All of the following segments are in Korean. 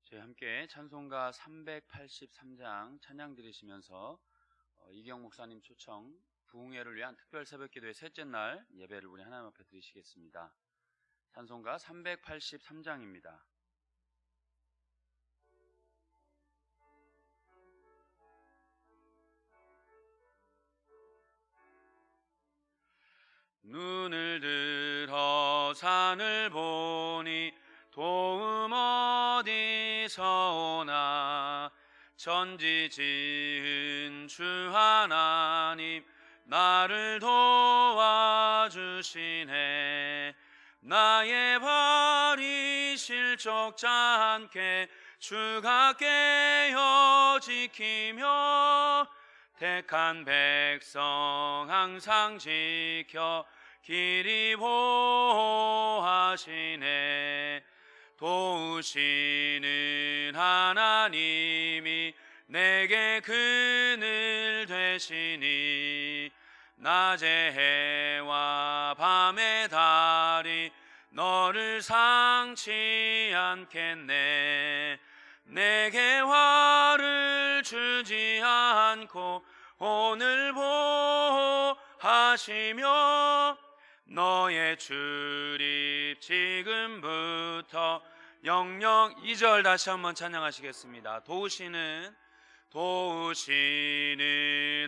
저희 함께 찬송가 383장 찬양 드리시면서 이경 목사님 초청 부흥회를 위한 특별 새벽기도의 셋째 날 예배를 우리 하나님 앞에 드리시겠습니다. 찬송가 383장입니다. 눈을 들어 산을 보니 도움 어디서 오나. 천지 지은 주 하나님 나를 도와주시네. 나의 발이 실족지 않게 주가 깨어 지키며 택한 백성 항상 지켜 길이 보호하시네. 도우시는 하나님이 내게 그늘 되시니. 낮의 해와 밤의 달이 너를 상치 않겠네. 내게 화를 주지 않고 오늘 보호하시며 너의 출입 지금부터 영영. 2절 다시 한번 찬양하시겠습니다. 도우시는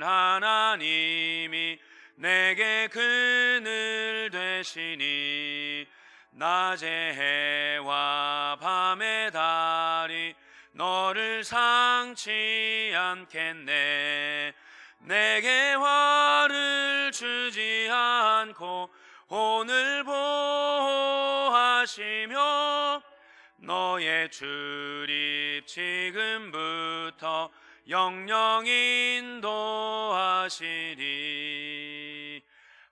하나님이 내게 그늘 되시니. 낮의 해와 밤의 달이 너를 상치 않겠네. 내게 화를 주지 않고 오늘 보호하시며 너의 출입 지금부터 영영 인도하시리.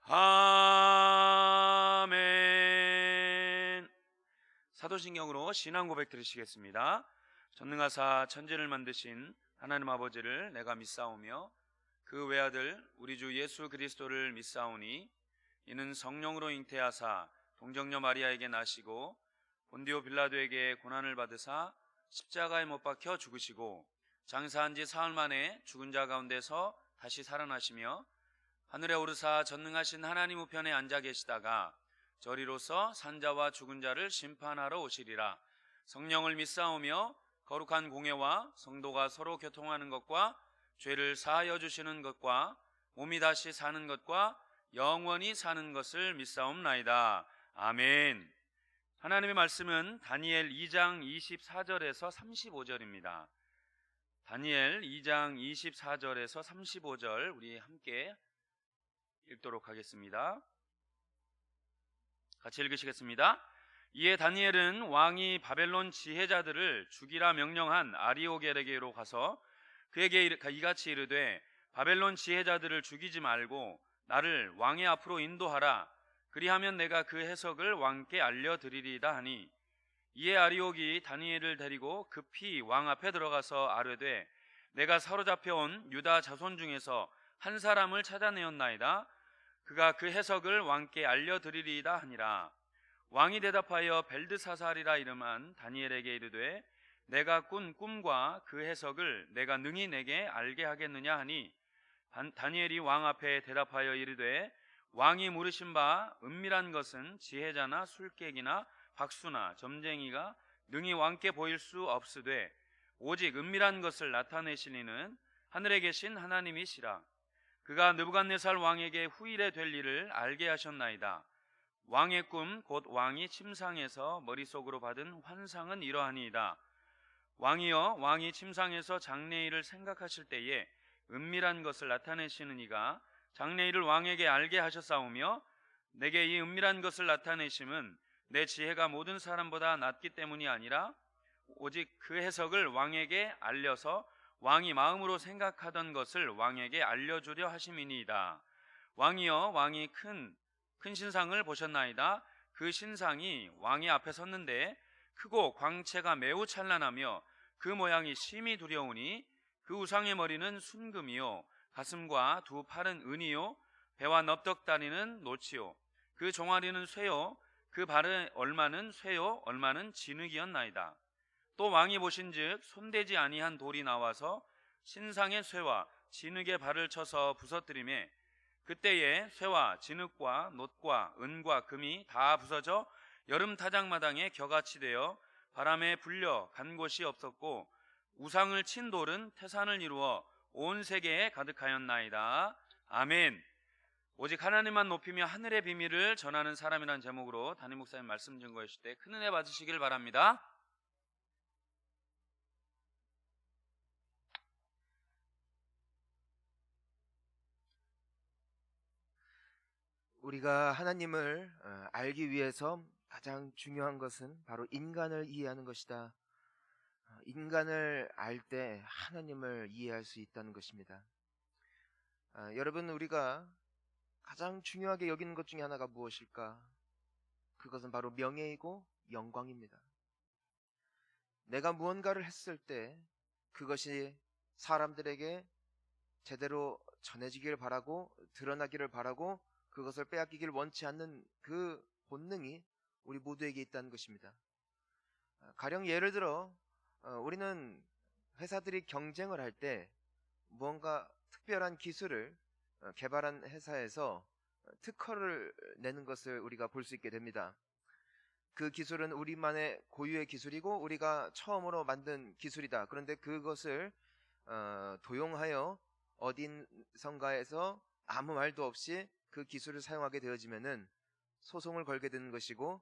아멘. 사도신경으로 신앙 고백 드리시겠습니다. 전능하사 천지를 만드신 하나님 아버지를 내가 믿사오며 그 외아들 우리 주 예수 그리스도를 믿사오니. 이는 성령으로 잉태하사 동정녀 마리아에게 나시고 본디오 빌라도에게 고난을 받으사 십자가에 못 박혀 죽으시고 장사한 지 사흘 만에 죽은 자 가운데서 다시 살아나시며 하늘에 오르사 전능하신 하나님 우편에 앉아 계시다가 저리로서 산자와 죽은 자를 심판하러 오시리라. 성령을 믿사오며 거룩한 공예와 성도가 서로 교통하는 것과 죄를 사하여 주시는 것과 몸이 다시 사는 것과 영원히 사는 것을 믿사옵나이다. 아멘. 하나님의 말씀은 다니엘 2장 24절에서 35절입니다. 다니엘 2장 24절에서 35절 우리 함께 읽도록 하겠습니다. 같이 읽으시겠습니다. 이에 다니엘은 왕이 바벨론 지혜자들을 죽이라 명령한 아리오겔에게로 가서 그에게 이같이 이르되 바벨론 지혜자들을 죽이지 말고 나를 왕의 앞으로 인도하라. 그리하면 내가 그 해석을 왕께 알려드리리다 하니. 이에 아리옥이 다니엘을 데리고 급히 왕 앞에 들어가서 아뢰되 내가 사로잡혀 온 유다 자손 중에서 한 사람을 찾아내었나이다. 그가 그 해석을 왕께 알려드리리이다 하니라. 왕이 대답하여 벨드사살이라 이름한 다니엘에게 이르되 내가 꾼 꿈과 그 해석을 내가 능히 내게 알게 하겠느냐 하니. 다니엘이 왕 앞에 대답하여 이르되 왕이 물으신 바 은밀한 것은 지혜자나 술객이나 박수나 점쟁이가 능히 왕께 보일 수 없으되 오직 은밀한 것을 나타내실 이는 하늘에 계신 하나님이시라. 그가 느부갓네살 왕에게 후일에 될 일을 알게 하셨나이다. 왕의 꿈 곧 왕이 침상에서 머릿속으로 받은 환상은 이러하니이다. 왕이여, 왕이 침상에서 장래일을 생각하실 때에 은밀한 것을 나타내시는 이가 장래일을 왕에게 알게 하셨사오며 내게 이 은밀한 것을 나타내심은 내 지혜가 모든 사람보다 낮기 때문이 아니라 오직 그 해석을 왕에게 알려서 왕이 마음으로 생각하던 것을 왕에게 알려주려 하심이니이다. 왕이여, 왕이 큰 신상을 보셨나이다. 그 신상이 왕의 앞에 섰는데 크고 광채가 매우 찬란하며 그 모양이 심히 두려우니 그 우상의 머리는 순금이요 가슴과 두 팔은 은이요 배와 넙덕다리는 노치요 그 종아리는 쇠요 그 발의 얼마는 쇠요 얼마는 진흙이었나이다. 또 왕이 보신즉 손대지 아니한 돌이 나와서 신상의 쇠와 진흙의 발을 쳐서 부서뜨리매 그때에 쇠와 진흙과 놋과 은과 금이 다 부서져 여름 타작마당에 겨같이 되어 바람에 불려 간 곳이 없었고 우상을 친 돌은 태산을 이루어 온 세계에 가득하였나이다. 아멘. 오직 하나님만 높이며 하늘의 비밀을 전하는 사람이라는 제목으로 담임 목사님 말씀 증거해 주실 때 큰 은혜 받으시길 바랍니다. 우리가 하나님을 알기 위해서 가장 중요한 것은 바로 인간을 이해하는 것이다. 인간을 알 때 하나님을 이해할 수 있다는 것입니다. 여러분, 우리가 가장 중요하게 여기는 것 중에 하나가 무엇일까? 그것은 바로 명예이고 영광입니다. 내가 무언가를 했을 때 그것이 사람들에게 제대로 전해지기를 바라고 드러나기를 바라고 그것을 빼앗기길 원치 않는 그 본능이 우리 모두에게 있다는 것입니다. 가령 예를 들어 우리는 회사들이 경쟁을 할 때 무언가 특별한 기술을 개발한 회사에서 특허를 내는 것을 우리가 볼 수 있게 됩니다. 그 기술은 우리만의 고유의 기술이고 우리가 처음으로 만든 기술이다. 그런데 그것을 도용하여 어딘선가에서 아무 말도 없이 그 기술을 사용하게 되어지면은 소송을 걸게 되는 것이고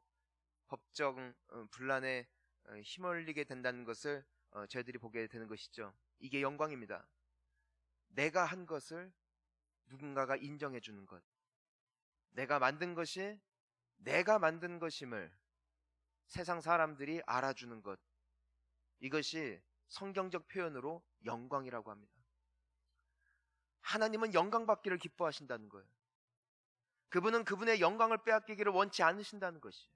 법적 분란에 휘말리게 된다는 것을 저희들이 보게 되는 것이죠. 이게 영광입니다. 내가 한 것을 누군가가 인정해 주는 것, 내가 만든 것이 내가 만든 것임을 세상 사람들이 알아주는 것, 이것이 성경적 표현으로 영광이라고 합니다. 하나님은 영광받기를 기뻐하신다는 거예요. 그분은 그분의 영광을 빼앗기기를 원치 않으신다는 것이에요.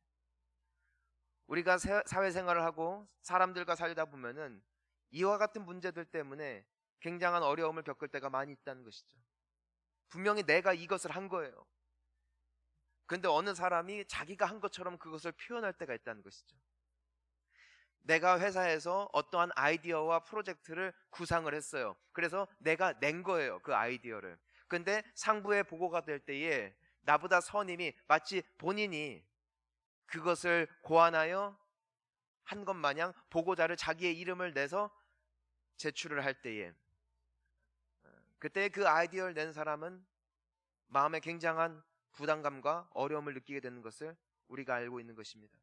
우리가 사회생활을 하고 사람들과 살다 보면은 이와 같은 문제들 때문에 굉장한 어려움을 겪을 때가 많이 있다는 것이죠. 분명히 내가 이것을 한 거예요. 그런데 어느 사람이 자기가 한 것처럼 그것을 표현할 때가 있다는 것이죠. 내가 회사에서 어떠한 아이디어와 프로젝트를 구상을 했어요. 그래서 내가 낸 거예요, 그 아이디어를. 그런데 상부에 보고가 될 때에 나보다 선임이 마치 본인이 그것을 고안하여 한 것 마냥 보고자를 자기의 이름을 내서 제출을 할 때에 그때 그 아이디어를 낸 사람은 마음에 굉장한 부담감과 어려움을 느끼게 되는 것을 우리가 알고 있는 것입니다.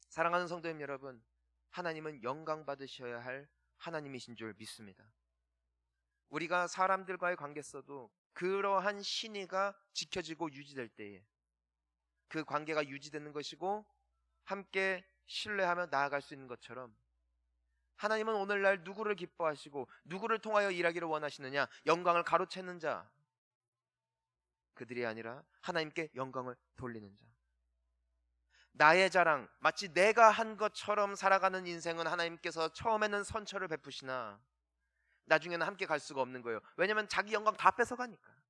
사랑하는 성도님 여러분, 하나님은 영광 받으셔야 할 하나님이신 줄 믿습니다. 우리가 사람들과의 관계에서도 그러한 신의가 지켜지고 유지될 때에 그 관계가 유지되는 것이고 함께 신뢰하며 나아갈 수 있는 것처럼 하나님은 오늘날 누구를 기뻐하시고 누구를 통하여 일하기를 원하시느냐? 영광을 가로채는 자, 그들이 아니라 하나님께 영광을 돌리는 자. 나의 자랑, 마치 내가 한 것처럼 살아가는 인생은 하나님께서 처음에는 선처를 베푸시나 나중에는 함께 갈 수가 없는 거예요. 왜냐하면 자기 영광 다 뺏어가니까.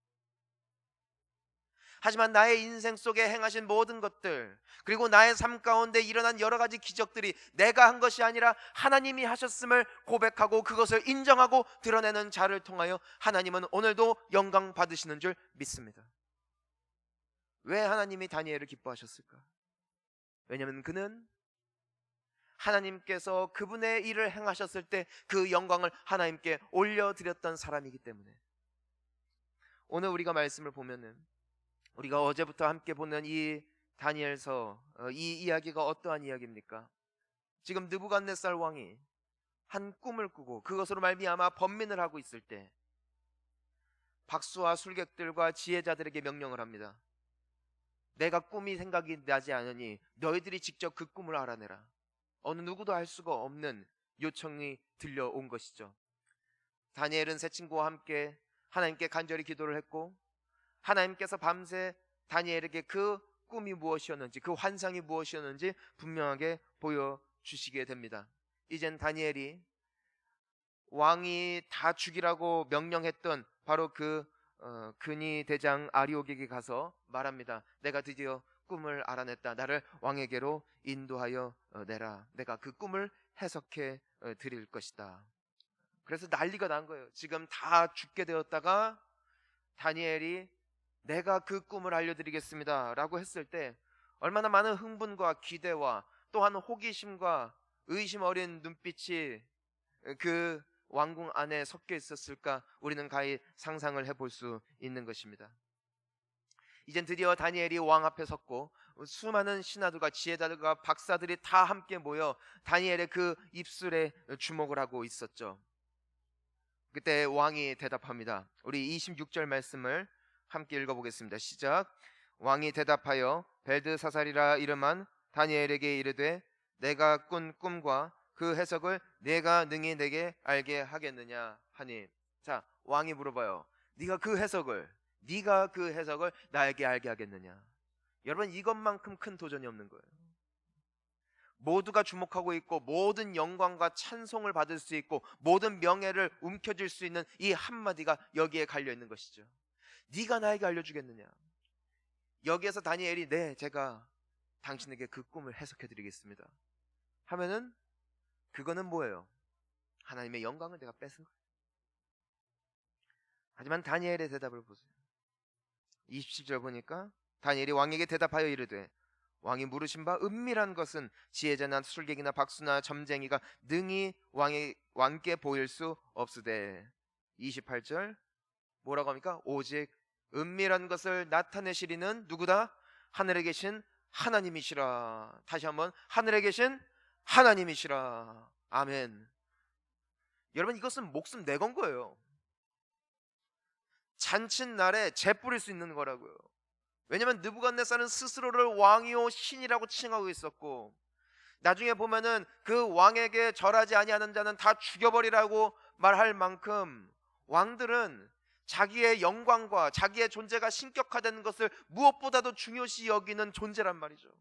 하지만 나의 인생 속에 행하신 모든 것들, 그리고 나의 삶 가운데 일어난 여러 가지 기적들이 내가 한 것이 아니라 하나님이 하셨음을 고백하고 그것을 인정하고 드러내는 자를 통하여 하나님은 오늘도 영광 받으시는 줄 믿습니다. 왜 하나님이 다니엘을 기뻐하셨을까? 왜냐하면 그는 하나님께서 그분의 일을 행하셨을 때 그 영광을 하나님께 올려드렸던 사람이기 때문에. 오늘 우리가 말씀을 보면은 우리가 어제부터 함께 보는 이 다니엘서, 이 이야기가 어떠한 이야기입니까? 지금 느부갓네살 왕이 한 꿈을 꾸고 그것으로 말미암아 번민을 하고 있을 때 박수와 술객들과 지혜자들에게 명령을 합니다. 내가 꿈이 생각이 나지 않으니 너희들이 직접 그 꿈을 알아내라. 어느 누구도 알 수가 없는 요청이 들려온 것이죠. 다니엘은 세 친구와 함께 하나님께 간절히 기도를 했고 하나님께서 밤새 다니엘에게 그 꿈이 무엇이었는지, 그 환상이 무엇이었는지 분명하게 보여주시게 됩니다. 이젠 다니엘이 왕이 다 죽이라고 명령했던 바로 그 근위 대장 아리옥에게 가서 말합니다. 내가 드디어 꿈을 알아냈다. 나를 왕에게로 인도하여 내라. 내가 그 꿈을 해석해 드릴 것이다. 그래서 난리가 난 거예요. 지금 다 죽게 되었다가 다니엘이 내가 그 꿈을 알려드리겠습니다 라고 했을 때 얼마나 많은 흥분과 기대와 또한 호기심과 의심 어린 눈빛이 그 왕궁 안에 섞여 있었을까 우리는 가히 상상을 해볼 수 있는 것입니다. 이젠 드디어 다니엘이 왕 앞에 섰고 수많은 신하들과 지혜자들과 박사들이 다 함께 모여 다니엘의 그 입술에 주목을 하고 있었죠. 그때 왕이 대답합니다. 우리 26절 말씀을 함께 읽어보겠습니다. 시작. 왕이 대답하여 벨드사살이라 이름한 다니엘에게 이르되 내가 꾼 꿈과 그 해석을 내가 능히 내게 알게 하겠느냐 하니. 자, 왕이 물어봐요. 네가 그 해석을 나에게 알게 하겠느냐. 여러분, 이것만큼 큰 도전이 없는 거예요. 모두가 주목하고 있고 모든 영광과 찬송을 받을 수 있고 모든 명예를 움켜쥘 수 있는 이 한마디가 여기에 갈려 있는 것이죠. 네가 나에게 알려주겠느냐. 여기에서 다니엘이 네, 제가 당신에게 그 꿈을 해석해 드리겠습니다 하면은 그거는 뭐예요? 하나님의 영광을 내가 뺏은 거예요. 하지만 다니엘의 대답을 보세요. 27절 보니까 다니엘이 왕에게 대답하여 이르되 왕이 물으신 바 은밀한 것은 지혜자나 술객이나 박수나 점쟁이가 능히 왕께 보일 수 없으되. 28절 뭐라고 합니까? 오직 은밀한 것을 나타내시리는 누구다? 하늘에 계신 하나님이시라. 다시 한번 하늘에 계신 하나님이시라. 아멘. 여러분, 이것은 목숨 내건 거예요. 잔칫날에 재 뿌릴 수 있는 거라고요. 왜냐하면 느부갓네살은 스스로를 왕이요 신이라고 칭하고 있었고 나중에 보면은 그 왕에게 절하지 아니하는 자는 다 죽여버리라고 말할 만큼 왕들은 자기의 영광과 자기의 존재가 신격화되는 것을 무엇보다도 중요시 여기는 존재란 말이죠.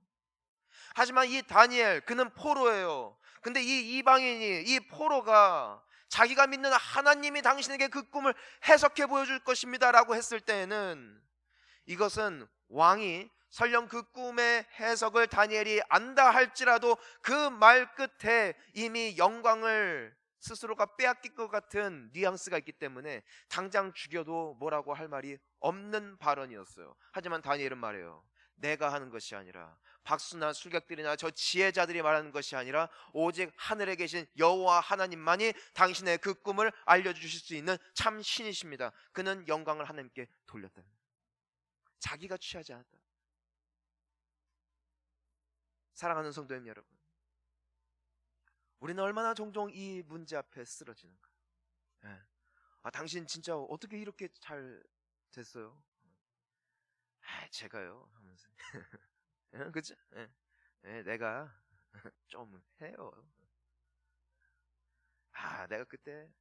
하지만 이 다니엘, 그는 포로예요. 근데 이 이방인이, 이 포로가 자기가 믿는 하나님이 당신에게 그 꿈을 해석해 보여줄 것입니다 라고 했을 때에는 이것은 왕이 설령 그 꿈의 해석을 다니엘이 안다 할지라도 그 말 끝에 이미 영광을 스스로가 빼앗길 것 같은 뉘앙스가 있기 때문에 당장 죽여도 뭐라고 할 말이 없는 발언이었어요. 하지만 다니엘은 말해요. 내가 하는 것이 아니라 박수나 술객들이나 저 지혜자들이 말하는 것이 아니라 오직 하늘에 계신 여호와 하나님만이 당신의 그 꿈을 알려주실 수 있는 참 신이십니다. 그는 영광을 하나님께 돌렸다. 자기가 취하지 않았다. 사랑하는 성도님 여러분, 우리는 얼마나 종종 이 문제 앞에 쓰러지는가. 당신 진짜 어떻게 이렇게 잘 됐어요? 제가요 하면서 그치? 내가 좀 해요. 내가 그때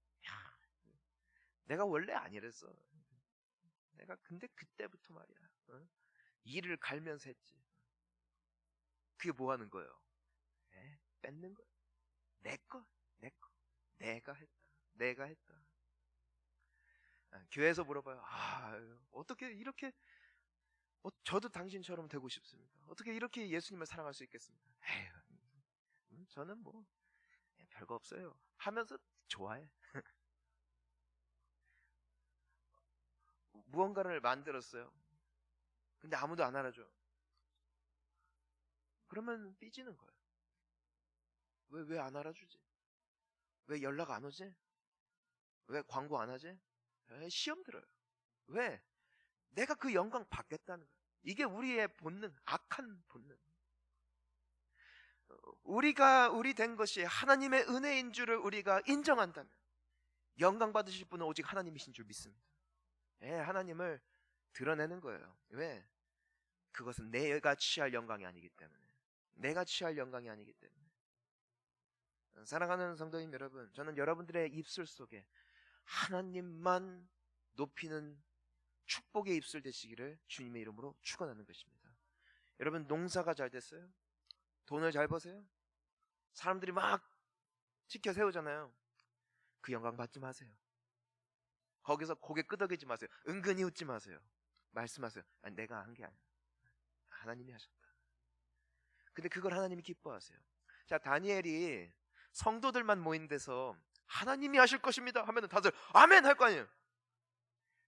내가 원래 안 이랬어. 내가 근데 그때부터 말이야 이를 갈면서 했지. 그게 뭐 하는 거예요? 뺏는 거예요. 내 거. 내가 했다. 교회에서 물어봐요. 어떻게 이렇게 저도 당신처럼 되고 싶습니다. 어떻게 이렇게 예수님을 사랑할 수 있겠습니까? 저는 뭐 별거 없어요 하면서 좋아해. 무언가를 만들었어요. 근데 아무도 안 알아줘. 그러면 삐지는 거예요. 왜 안 알아주지? 왜 연락 안 오지? 왜 광고 안 하지? 시험 들어요. 왜? 내가 그 영광 받겠다는 거예요. 이게 우리의 본능, 악한 본능. 우리 된 것이 하나님의 은혜인 줄을 우리가 인정한다면 영광 받으실 분은 오직 하나님이신 줄 믿습니다. 하나님을 드러내는 거예요. 왜? 그것은 내가 취할 영광이 아니기 때문에. 내가 취할 영광이 아니기 때문에. 사랑하는 성도님 여러분, 저는 여러분들의 입술 속에 하나님만 높이는 축복의 입술 되시기를 주님의 이름으로 축원하는 것입니다. 여러분, 농사가 잘 됐어요? 돈을 잘 버세요? 사람들이 막 지켜 세우잖아요. 그 영광 받지 마세요. 거기서 고개 끄덕이지 마세요. 은근히 웃지 마세요. 말씀하세요. 내가 한 게 아니야. 하나님이 하셨다. 근데 그걸 하나님이 기뻐하세요. 자, 다니엘이 성도들만 모인 데서 하나님이 하실 것입니다 하면 다들 아멘 할 거 아니에요.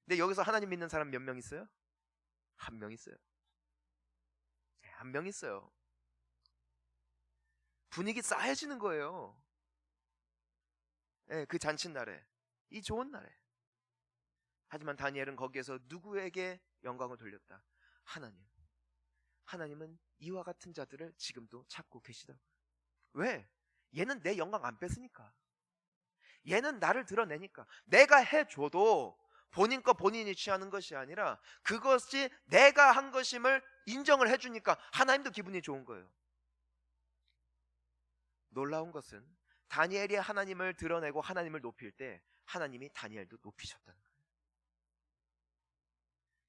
근데 여기서 하나님 믿는 사람 몇 명 있어요? 한 명 있어요. 한 명 있어요. 분위기 싸해지는 거예요. 그 잔칫날에, 이 좋은 날에. 하지만 다니엘은 거기에서 누구에게 영광을 돌렸다? 하나님. 하나님은 이와 같은 자들을 지금도 찾고 계시다고요. 왜? 얘는 내 영광 안 뺐으니까. 얘는 나를 드러내니까. 내가 해줘도 본인 거 본인이 취하는 것이 아니라 그것이 내가 한 것임을 인정을 해주니까 하나님도 기분이 좋은 거예요. 놀라운 것은 다니엘이 하나님을 드러내고 하나님을 높일 때 하나님이 다니엘도 높이셨다는 거예요.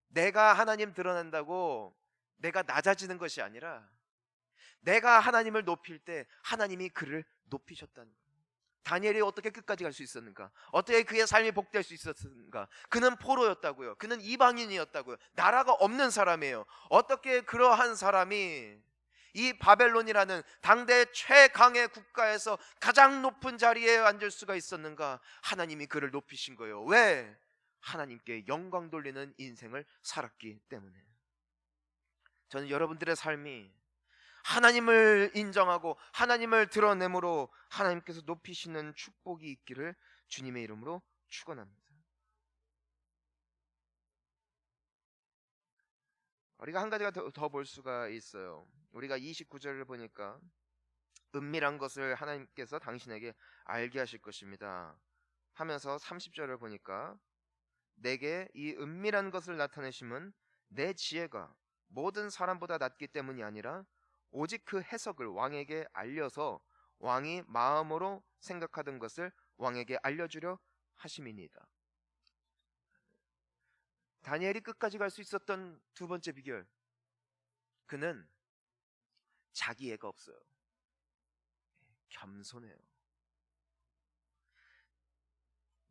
내가 하나님 드러낸다고 내가 낮아지는 것이 아니라 내가 하나님을 높일 때 하나님이 그를 높이셨다는 거예요. 다니엘이 어떻게 끝까지 갈 수 있었는가? 어떻게 그의 삶이 복될 수 있었는가? 그는 포로였다고요. 그는 이방인이었다고요. 나라가 없는 사람이에요. 어떻게 그러한 사람이 이 바벨론이라는 당대 최강의 국가에서 가장 높은 자리에 앉을 수가 있었는가? 하나님이 그를 높이신 거예요. 왜? 하나님께 영광 돌리는 인생을 살았기 때문에. 저는 여러분들의 삶이 하나님을 인정하고 하나님을 드러내므로 하나님께서 높이시는 축복이 있기를 주님의 이름으로 축원합니다. 우리가 한 가지가 더 볼 수가 있어요. 우리가 29절을 보니까 은밀한 것을 하나님께서 당신에게 알게 하실 것입니다 하면서 30절을 보니까 내게 이 은밀한 것을 나타내심은 내 지혜가 모든 사람보다 낮기 때문이 아니라 오직 그 해석을 왕에게 알려서 왕이 마음으로 생각하던 것을 왕에게 알려주려 하심이니이다. 다니엘이 끝까지 갈 수 있었던 두 번째 비결, 그는 자기애가 없어요. 겸손해요.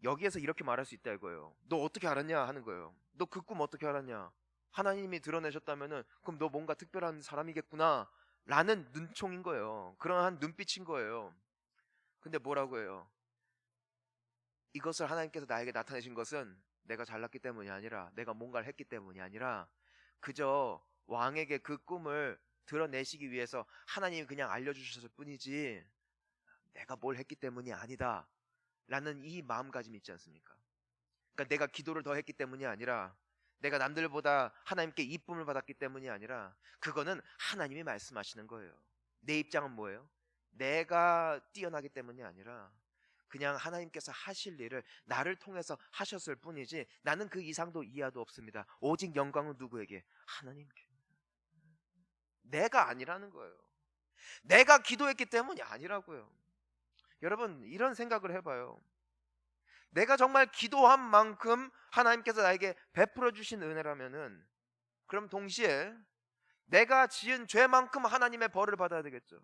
여기에서 이렇게 말할 수 있다 이거예요. 너 어떻게 알았냐 하는 거예요. 너 그 꿈 어떻게 알았냐? 하나님이 드러내셨다면은 그럼 너 뭔가 특별한 사람이겠구나 라는 눈총인 거예요. 그러한 눈빛인 거예요. 근데 뭐라고 해요? 이것을 하나님께서 나에게 나타내신 것은 내가 잘났기 때문이 아니라 내가 뭔가를 했기 때문이 아니라 그저 왕에게 그 꿈을 드러내시기 위해서 하나님이 그냥 알려주셨을 뿐이지 내가 뭘 했기 때문이 아니다 라는 이 마음가짐이 있지 않습니까? 그러니까 내가 기도를 더 했기 때문이 아니라 내가 남들보다 하나님께 이쁨을 받았기 때문이 아니라 그거는 하나님이 말씀하시는 거예요. 내 입장은 뭐예요? 내가 뛰어나기 때문이 아니라 그냥 하나님께서 하실 일을 나를 통해서 하셨을 뿐이지 나는 그 이상도 이하도 없습니다. 오직 영광은 누구에게? 하나님께. 내가 아니라는 거예요. 내가 기도했기 때문이 아니라고요. 여러분 이런 생각을 해봐요. 내가 정말 기도한 만큼 하나님께서 나에게 베풀어 주신 은혜라면은 그럼 동시에 내가 지은 죄만큼 하나님의 벌을 받아야 되겠죠.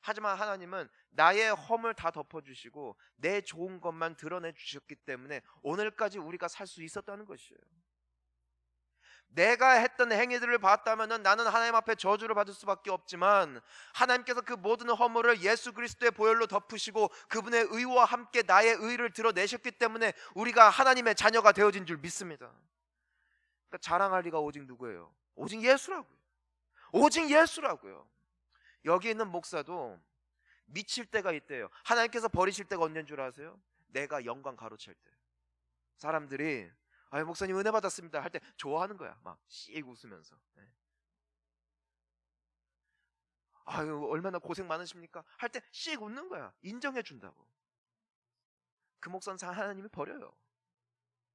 하지만 하나님은 나의 허물 다 덮어주시고 내 좋은 것만 드러내 주셨기 때문에 오늘까지 우리가 살 수 있었다는 것이에요. 내가 했던 행위들을 봤다면 나는 하나님 앞에 저주를 받을 수밖에 없지만 하나님께서 그 모든 허물을 예수 그리스도의 보혈로 덮으시고 그분의 의와 함께 나의 의를 드러내셨기 때문에 우리가 하나님의 자녀가 되어진 줄 믿습니다. 그러니까 자랑할 리가 오직 누구예요? 오직 예수라고요. 오직 예수라고요. 여기 있는 목사도 미칠 때가 있대요. 하나님께서 버리실 때가 언제인 줄 아세요? 내가 영광 가로챌 때. 사람들이 아유 목사님 은혜 받았습니다 할 때 좋아하는 거야. 막 씩 웃으면서. 아유 얼마나 고생 많으십니까 할 때 씩 웃는 거야. 인정해 준다고. 그 목사는 하나님이 버려요.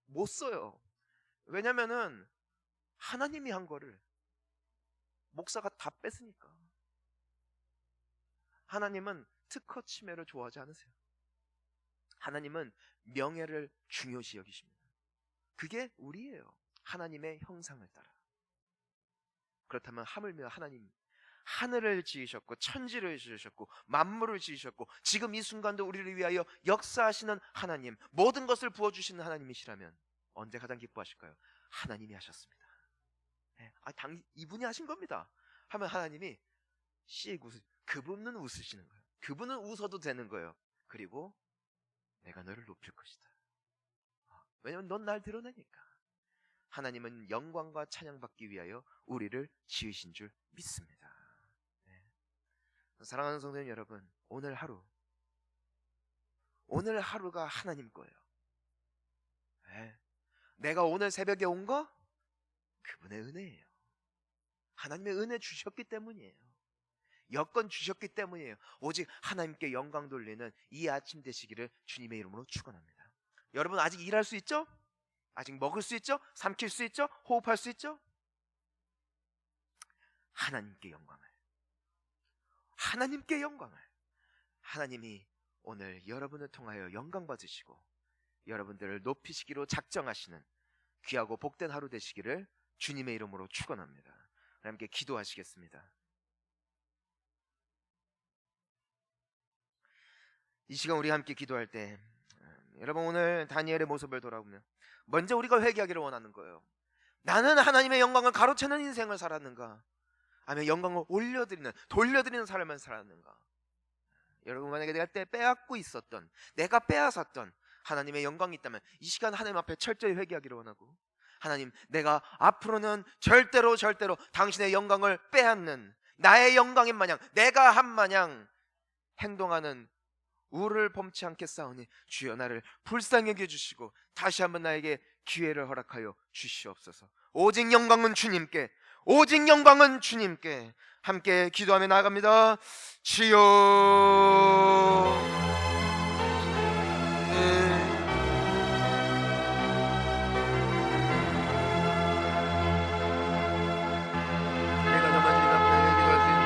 못 써요. 왜냐면은 하나님이 한 거를 목사가 다 뺐으니까. 하나님은 특허 침해를 좋아하지 않으세요. 하나님은 명예를 중요시 여기십니다. 그게 우리예요. 하나님의 형상을 따라. 그렇다면 하물며 하나님 하늘을 지으셨고 천지를 지으셨고 만물을 지으셨고 지금 이 순간도 우리를 위하여 역사하시는 하나님, 모든 것을 부어주시는 하나님이시라면 언제 가장 기뻐하실까요? 하나님이 하셨습니다. 이분이 하신 겁니다 하면 하나님이 씩 그분은 웃으시는 거예요. 그분은 웃어도 되는 거예요. 그리고 내가 너를 높일 것이다. 왜냐면 넌 날 드러내니까. 하나님은 영광과 찬양받기 위하여 우리를 지으신 줄 믿습니다. 네. 사랑하는 성도님 여러분, 오늘 하루가 하나님 거예요. 네. 내가 오늘 새벽에 온 거 그분의 은혜예요. 하나님의 은혜 주셨기 때문이에요. 여건 주셨기 때문이에요. 오직 하나님께 영광 돌리는 이 아침 되시기를 주님의 이름으로 축원합니다. 여러분 아직 일할 수 있죠? 아직 먹을 수 있죠? 삼킬 수 있죠? 호흡할 수 있죠? 하나님께 영광을, 하나님께 영광을. 하나님이 오늘 여러분을 통하여 영광 받으시고 여러분들을 높이시기로 작정하시는 귀하고 복된 하루 되시기를 주님의 이름으로 축원합니다. 하나님께 기도하시겠습니다. 이 시간 우리 함께 기도할 때 여러분 오늘 다니엘의 모습을 돌아보면 먼저 우리가 회개하기를 원하는 거예요. 나는 하나님의 영광을 가로채는 인생을 살았는가, 아니면 영광을 돌려드리는 삶을 살았는가. 여러분 만약에 내가 때 빼앗고 있었던, 내가 빼앗았던 하나님의 영광이 있다면 이 시간 하나님 앞에 철저히 회개하기를 원하고, 하나님 내가 앞으로는 절대로 당신의 영광을 빼앗는 나의 영광인 마냥 내가 한 마냥 행동하는 우를 범치 않겠사오니 주여 나를 불쌍히 여겨주시고 다시 한번 나에게 기회를 허락하여 주시옵소서. 오직 영광은 주님께, 오직 영광은 주님께. 함께 기도하며 나아갑니다. 주여, 내가 정말 주님 앞에 기도할 수 있는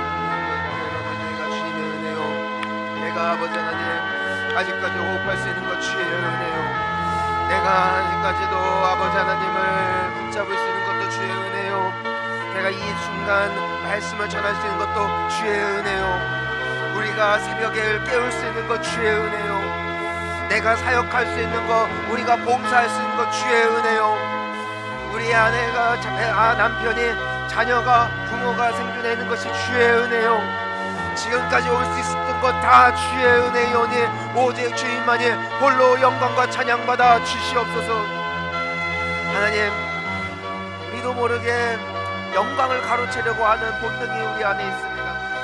내가 주님의 은혜요, 내가 아버지 하나님 아직까지 호흡할 수 있는 것 주의 은혜요, 내가 아직까지도 아버지 하나님을 붙잡을 수 있는 것도 주의 은혜요, 내가 이 순간 말씀을 전할 수 있는 것도 주의 은혜요, 우리가 새벽에 깨울 수 있는 것 주의 은혜요, 내가 사역할 수 있는 것, 우리가 봉사할 수 있는 것 주의 은혜요, 우리 아내가 남편이, 자녀가, 부모가 생존해 있는 것이 주의 은혜요, 지금까지 올 수 있었던 것 다 주의 은혜이오니 오직 주님만이 홀로 영광과 찬양받아 주시옵소서. 하나님, 우리도 모르게 영광을 가로채려고 하는 본능이 우리 안에 있습니다.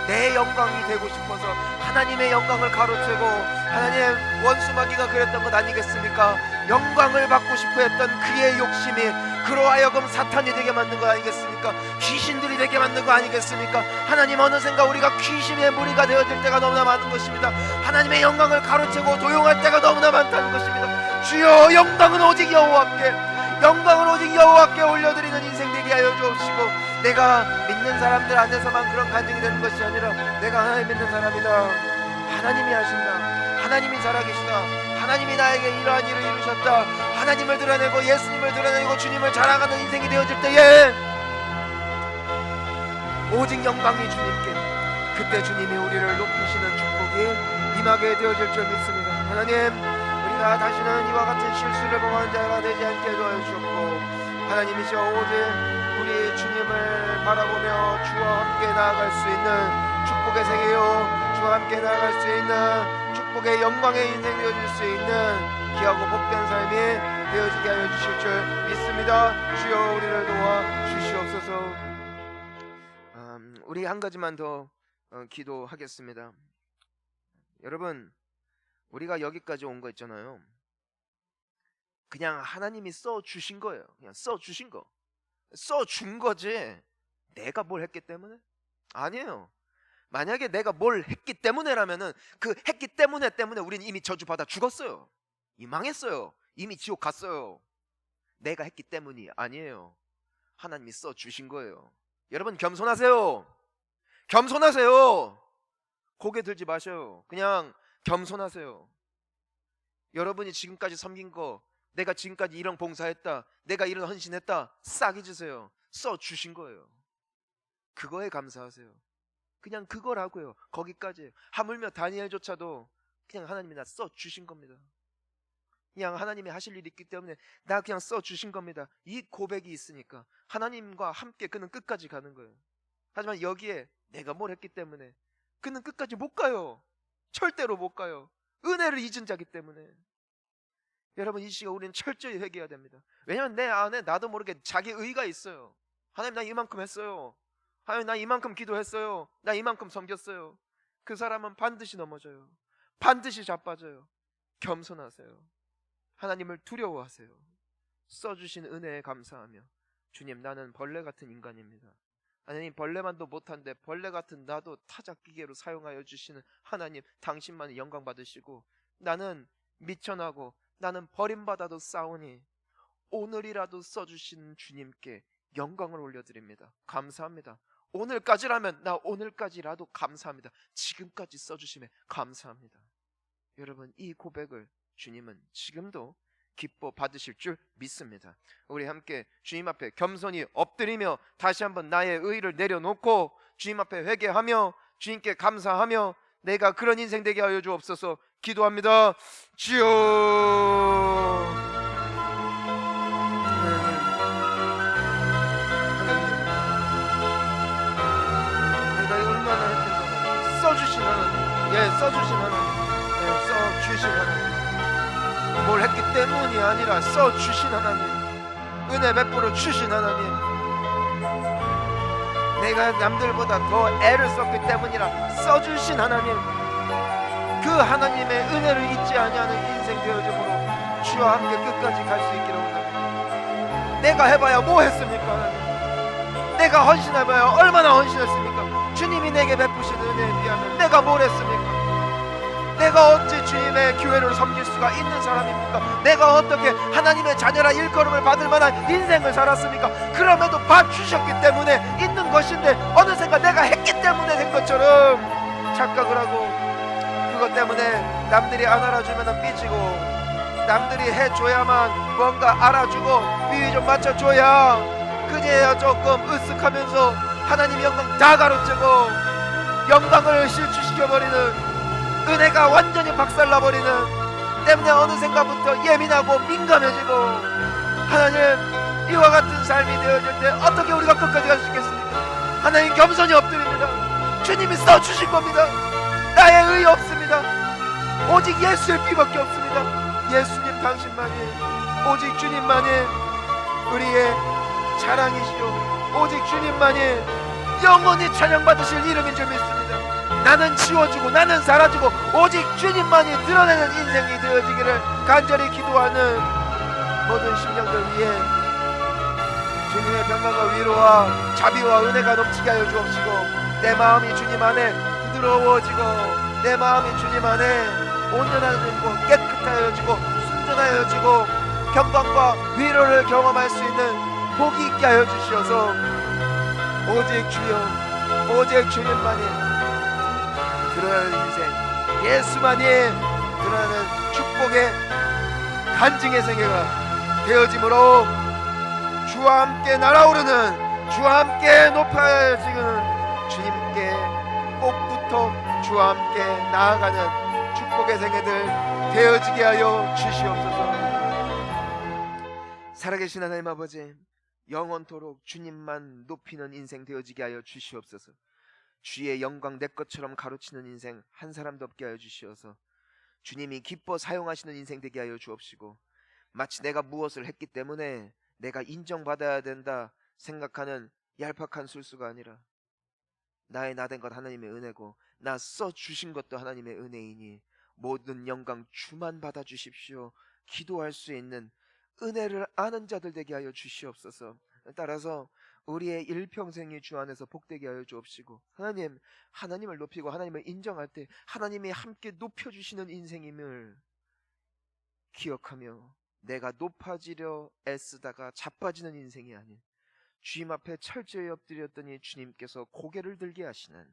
내 영광이 되고 싶어서 하나님의 영광을 가로채고, 하나님 원수마귀가 그랬던 것 아니겠습니까? 영광을 받고 싶어 했던 그의 욕심이 그로 하여금 사탄이 되게 만든 거 아니겠습니까? 귀신들이 되게 만든 거 아니겠습니까? 하나님, 어느샌가 우리가 귀신의 무리가 되어질 때가 너무나 많은 것입니다. 하나님의 영광을 가로채고 도용할 때가 너무나 많다는 것입니다. 주여, 영광은 오직 여호와께, 영광을 오직 여호와께 올려드리는 인생 되게 하여 주옵시고, 내가 믿는 사람들 안에서만 그런 간증이 되는 것이 아니라 내가 하나님 믿는 사람이다, 하나님이 하신다, 하나님이 살아계시다, 하나님이 나에게 이러한 일을 이루셨다, 하나님을 드러내고 예수님을 드러내고 주님을 자랑하는 인생이 되어질 때에 오직 영광이 주님께, 그때 주님이 우리를 높이시는 축복이 임하게 되어질 줄 믿습니다. 하나님, 우리가 다시는 이와 같은 실수를 범하는 자가 되지 않게 도와주셨고, 하나님이시여 오직 우리 주님을 바라보며 주와 함께 나아갈 수 있는 축복의 세계요, 주와 함께 나아갈 수 있는 축복의 영광의 인생 되어질 수 있는 귀하고 복된 삶이 되어지게 하여 주실 줄 믿습니다. 주여 우리를 도와 주시옵소서. 우리 한 가지만 더 기도하겠습니다. 여러분, 우리가 여기까지 온 거 있잖아요. 그냥 하나님이 써주신 거예요. 그냥 써주신 거, 써준 거지 내가 뭘 했기 때문에? 아니에요. 만약에 내가 뭘 했기 때문에라면은 그 했기 때문에 우리는 이미 저주받아 죽었어요. 이미 망했어요. 이미 지옥 갔어요. 내가 했기 때문이 아니에요. 하나님이 써주신 거예요. 여러분 겸손하세요. 겸손하세요. 고개 들지 마셔요. 그냥 겸손하세요. 여러분이 지금까지 섬긴 거, 내가 지금까지 이런 봉사했다, 내가 이런 헌신했다, 싹 잊으세요. 써주신 거예요. 그거에 감사하세요. 그냥 그거라고요. 거기까지. 하물며 다니엘조차도 그냥 하나님이 나 써주신 겁니다. 그냥 하나님이 하실 일이 있기 때문에 나 그냥 써주신 겁니다. 이 고백이 있으니까 하나님과 함께 그는 끝까지 가는 거예요. 하지만 여기에 내가 뭘 했기 때문에 그는 끝까지 못 가요. 절대로 못 가요. 은혜를 잊은 자기 때문에. 여러분, 이 시간 우리는 철저히 회개해야 됩니다. 왜냐하면 내 안에 나도 모르게 자기 의가 있어요. 하나님, 나 이만큼 했어요. 하나님, 나 이만큼 기도했어요. 나 이만큼 섬겼어요. 그 사람은 반드시 넘어져요. 반드시 자빠져요. 겸손하세요. 하나님을 두려워하세요. 써주신 은혜에 감사하며, 주님, 나는 벌레 같은 인간입니다. 하나님, 벌레만도 못한데 벌레 같은 나도 타작기계로 사용하여 주시는 하나님, 당신만이 영광 받으시고, 나는 미천하고 나는 버림받아도 싸우니 오늘이라도 써주신 주님께 영광을 올려드립니다. 감사합니다. 오늘까지라면 나 오늘까지라도 감사합니다. 지금까지 써주심에 감사합니다. 여러분, 이 고백을 주님은 지금도 기뻐 받으실 줄 믿습니다. 우리 함께 주님 앞에 겸손히 엎드리며 다시 한번 나의 의를 내려놓고 주님 앞에 회개하며 주님께 감사하며 내가 그런 인생 되게 하여 주옵소서 기도합니다. 주여, 내가 얼마나 했는가. 써주신 하나님, 써주신 하나님, 써주신 하나님, 뭘 했기 때문이 아니라 써주신 하나님, 은혜 베풀어 주신 하나님, 내가 남들보다 더 애를 썼기 때문이라 써주신 하나님, 그 하나님의 은혜를 잊지 아니하는 인생 되어짐으로 주와 함께 끝까지 갈 수 있기를 원합니다. 내가 해봐야 뭐 했습니까? 하나님, 내가 헌신해봐야 얼마나 헌신했습니까? 주님이 내게 베푸신 은혜에 비하면 내가 뭘 했습니까? 내가 어찌 주님의 교회를 섬길 수가 있는 사람입니까? 내가 어떻게 하나님의 자녀라 일컬음을 받을 만한 인생을 살았습니까? 그럼에도 봐주셨기 때문에 있는 것인데 어느샌가 내가 했기 때문에 된 것처럼 착각을 하고, 그것 때문에 남들이 안 알아주면 삐지고, 남들이 해줘야만 뭔가 알아주고 비위 좀 맞춰줘야 그제야 조금 으쓱하면서 하나님 영광 다 가로채고 영광을 실추시켜버리는, 은혜가 완전히 박살나버리는 때문에 어느샌가부터 예민하고 민감해지고, 하나님, 이와 같은 삶이 되어질 때 어떻게 우리가 끝까지 갈 수 있겠습니까? 하나님, 겸손히 엎드립니다. 주님이 써주신 겁니다. 나의 의 없습니다. 오직 예수의 피밖에 없습니다. 예수님 당신만이, 오직 주님만이 우리의 자랑이시오. 오직 주님만이 영원히 찬양받으실 이름인 줄 믿습니다. 나는 지워지고 나는 사라지고 오직 주님만이 드러내는 인생이 되어지기를 간절히 기도하는 모든 심령들 위해 주님의 평강과 위로와 자비와 은혜가 넘치게 하여 주옵시고, 내 마음이 주님 안에 부드러워지고 내 마음이 주님 안에 온전해지고 깨끗하여지고 순전하여지고 평강과 위로를 경험할 수 있는 복이 있게 하여 주시어서, 오직 주여, 오직 주님만이 드러나는 인생, 예수만이 드러나는 축복의 간증의 생애가 되어짐으로 주와 함께 날아오르는, 주와 함께 높아지는 주님께 꼭 붙어 주와 함께 나아가는 축복의 생애들 되어지게 하여 주시옵소서. 살아계신 하나님 아버지, 영원토록 주님만 높이는 인생 되어지게 하여 주시옵소서. 주의 영광 내 것처럼 가로치는 인생 한 사람도 없게 하여 주시어서 주님이 기뻐 사용하시는 인생 되게 하여 주옵시고, 마치 내가 무엇을 했기 때문에 내가 인정받아야 된다 생각하는 얄팍한 술수가 아니라, 나의 나된 것 하나님의 은혜고 나 써주신 것도 하나님의 은혜이니 모든 영광 주만 받아주십시오. 기도할 수 있는 은혜를 아는 자들 되게 하여 주시옵소서. 따라서 우리의 일평생이 주 안에서 복되게 하여 주옵시고, 하나님, 하나님을 높이고 하나님을 인정할 때 하나님이 함께 높여주시는 인생임을 기억하며 내가 높아지려 애쓰다가 자빠지는 인생이 아닌 주님 앞에 철저히 엎드렸더니 주님께서 고개를 들게 하시는,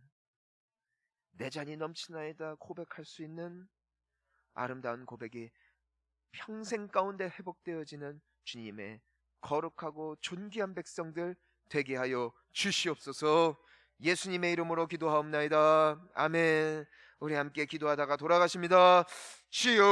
내 잔이 넘치나이다 고백할 수 있는 아름다운 고백이 평생 가운데 회복되어지는 주님의 거룩하고 존귀한 백성들 되게 하여 주시옵소서. 예수님의 이름으로 기도하옵나이다. 아멘. 우리 함께 기도하다가 돌아가십니다. 주여.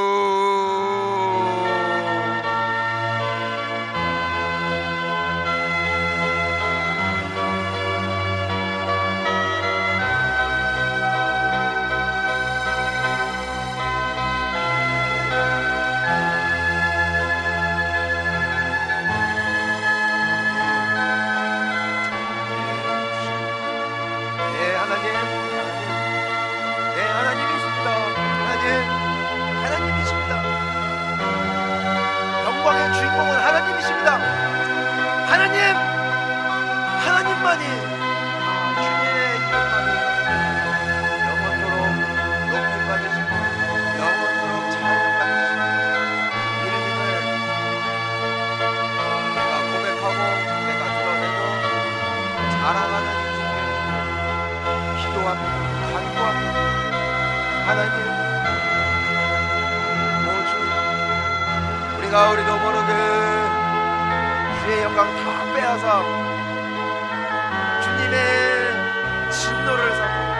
하나님만이 주님의 이름만이 영원토록 높임 받으시고 영원토록 찬양 받으시고 이름을 내가 고백하고 내가 드러내고 자랑하는 인생을 기도합니다. 간구합니다. 하나님, 우리도 모르게 주의 영광 다 빼앗아 주님의 진노를 사고